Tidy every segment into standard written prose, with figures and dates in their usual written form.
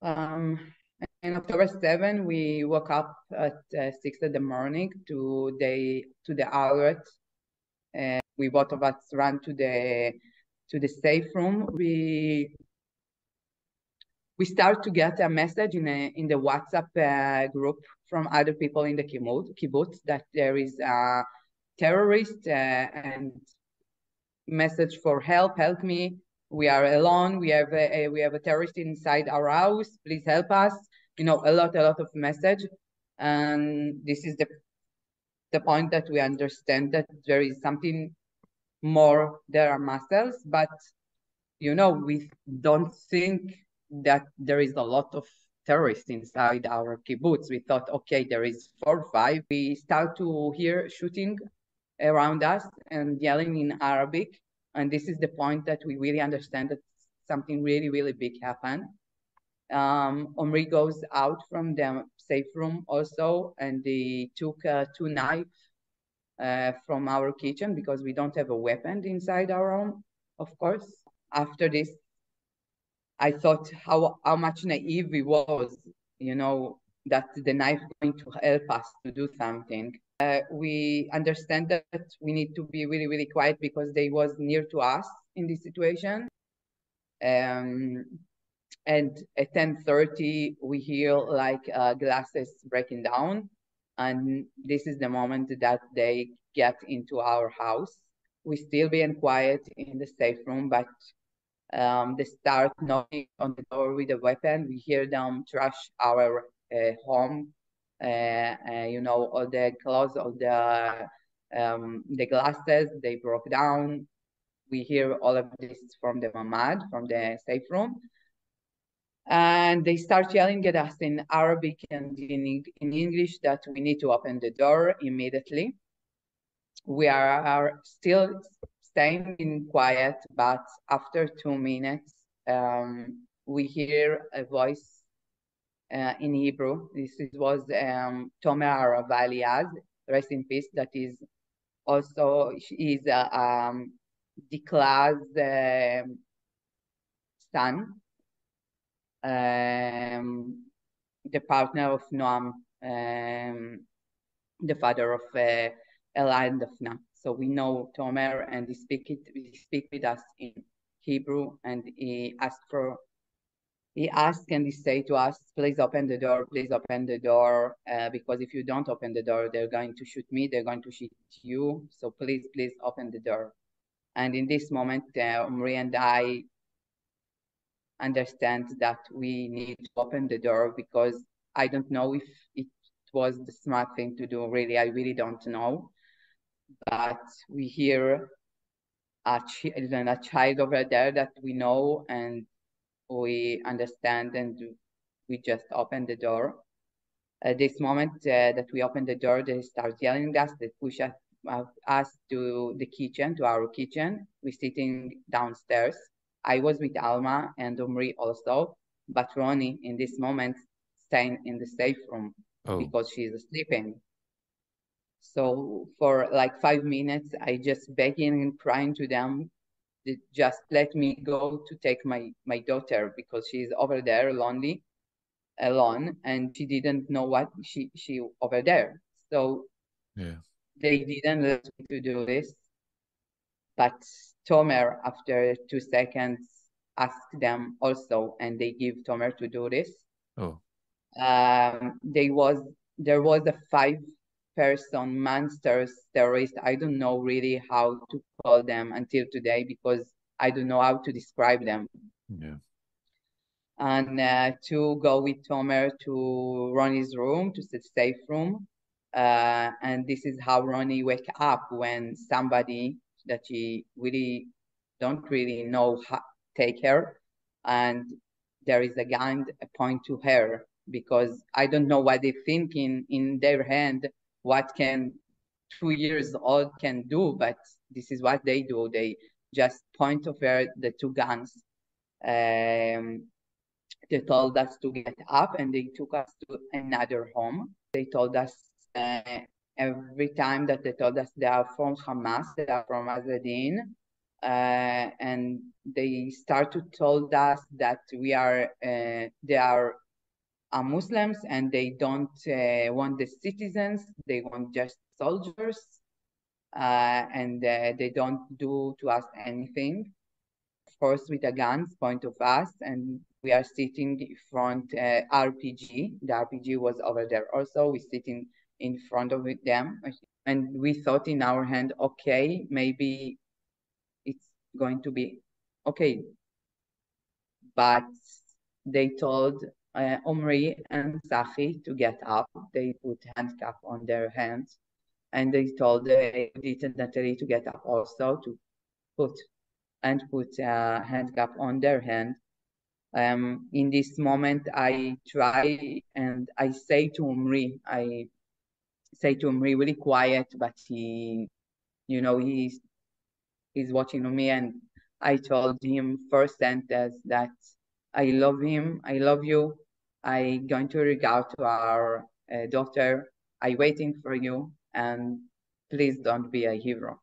Um, in October 7, we woke up at 6 in the morning to the outlet. We both of us ran to the safe room. We start to get a message in the WhatsApp group from other people in the kibbutz that there is a terrorist and message for help me. We are alone. We have a terrorist inside our house. Please help us. A lot of message, and this is the point that we understand that there is something more. There are muscles, but we don't think that there is a lot of terrorists inside our kibbutz. We thought, okay, there is 4 or 5. We start to hear shooting around us and yelling in Arabic. And this is the point that we really understand that something really, really big happened. Omri goes out from the safe room also, and they took 2 knives from our kitchen because we don't have a weapon inside our home, of course. After this, I thought how much naive we was, that the knife going to help us to do something. We understand that we need to be really, really quiet because they was near to us in this situation. And at 10:30, we hear like glasses breaking down. And this is the moment that they get into our house. We still being quiet in the safe room, but they start knocking on the door with a weapon. We hear them trash our home. All the clothes, all the glasses, they broke down. We hear all of this from the mamad, from the safe room. And they start yelling at us in Arabic and in English that we need to open the door immediately. We are still staying in quiet, but after 2 minutes, we hear a voice in Hebrew. This was Tomer Valiaz, rest in peace. That is also Dikla's son, the partner of Noam, the father of Ella and Daphna. So we know Tomer, and he speak with us in Hebrew, and he asked and he say to us, please open the door, because if you don't open the door, they're going to shoot me, they're going to shoot you. So please open the door. And in this moment, Omri and I understand that we need to open the door, because I don't know if it was the smart thing to do. Really, I really don't know. But we hear a child over there that we know, and we understand, and we just open the door. At this moment that we open the door, they start yelling at us, they push us to the kitchen, to our kitchen. We're sitting downstairs. I was with Alma and Omri also, but Ronnie in this moment staying in the safe room because she's sleeping. So for like 5 minutes, I just begging and crying to them, just let me go to take my daughter, because she's over there alone, and she didn't know what she over there. So they didn't let me to do this. But Tomer, after 2 seconds, asked them also, and they give Tomer to do this. There was a 5-person monsters terrorist. I don't know really how to call them until today, because I don't know how to describe them. And to go with Tomer to Ronnie's room, to the safe room. And this is how Ronnie wake up when somebody that she really don't really know how take her, and there is a gun point to her, because I don't know what they think in their hand, what can 2 years old can do, but this is what they do. They just point of her the 2 guns. They told us to get up, and they took us to another home. They told us every time that they told us they are from Hamas, they are from Azadin, and they start to told us that they are Muslims and they don't want the citizens, they want just soldiers, and they don't do to us anything. Of course, with the guns point of us, and we are sitting in front RPG. The RPG was over there also. We're sitting in front of them, and we thought in our hand, okay, maybe it's going to be okay. But they told Omri and Safi to get up. They put handcuff on their hands, and they told Edith and Natalie to get up also, to put handcuff on their hand. In this moment, I try and I say to Omri really quiet, but he, he's watching me, and I told him first sentence that I love him, I love you, I going to reach out to our daughter, I waiting for you, and please don't be a hero.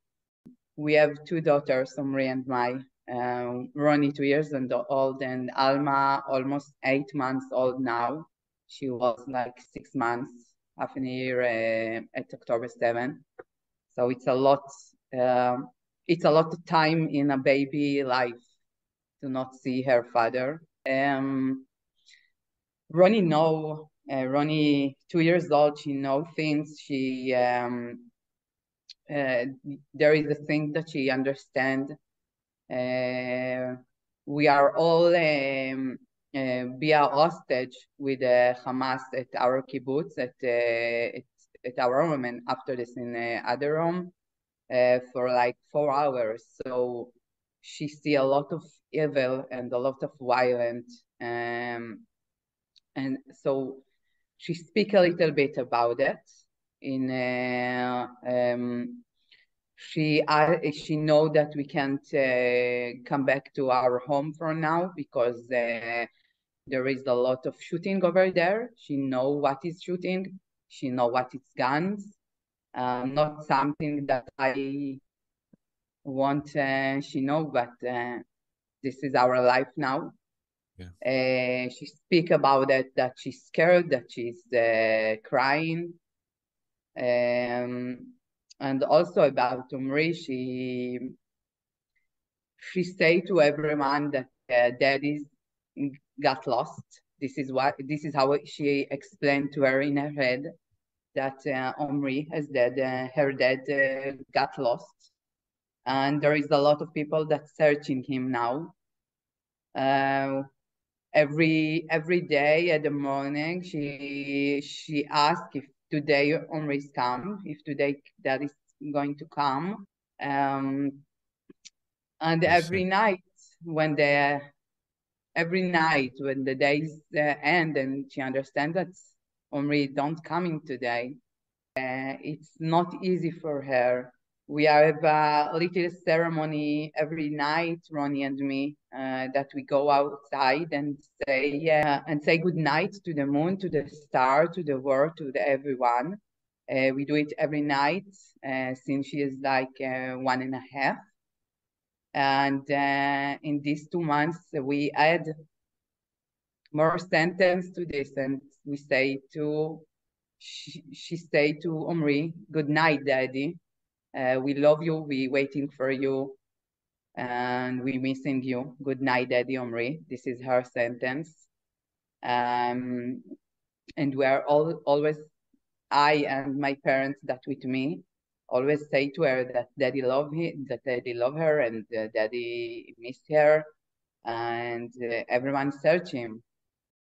We have two daughters, Omri and Mai. Ronnie 2 years old, and Alma almost 8 months old now. She was like 6 months, half a year at October 7. So it's a lot. It's a lot of time in a baby life to not see her father. Ronnie 2 years old. She knows things. She there is a thing that she understands. We are all be a hostage with Hamas at our kibbutz, at our home, and after this in other home for like 4 hours. So she see a lot of evil and a lot of violence, and so she speak a little bit about it. She know that we can't come back to our home for now because there is a lot of shooting over there. She know what is shooting. She know what is guns. Not something that I want she know, but this is our life now. Yeah. She speak about it, that she's scared, that she's crying. And also about Omri, she say to everyone that daddies got lost. This is how she explained to her in her head that Omri, her dad got lost, and there is a lot of people that searching him now. Every day at the morning, she asks if today Omri's come, if today that is going to come. And every night when the days end and she understands that Omri don't coming today, it's not easy for her. We have a little ceremony every night, Ronnie and me, that we go outside and say good night to the moon, to the star, to the world, to everyone. We do it every night since she is like 1.5. And in these 2 months, we add more sentence to this, and we say she say to Omri, good night, Daddy. We love you, we waiting for you, and we missing you. Good night, Daddy Omri. This is her sentence. And we are always, I and my parents that with me, always say to her that Daddy love her, and Daddy miss her, and everyone search him.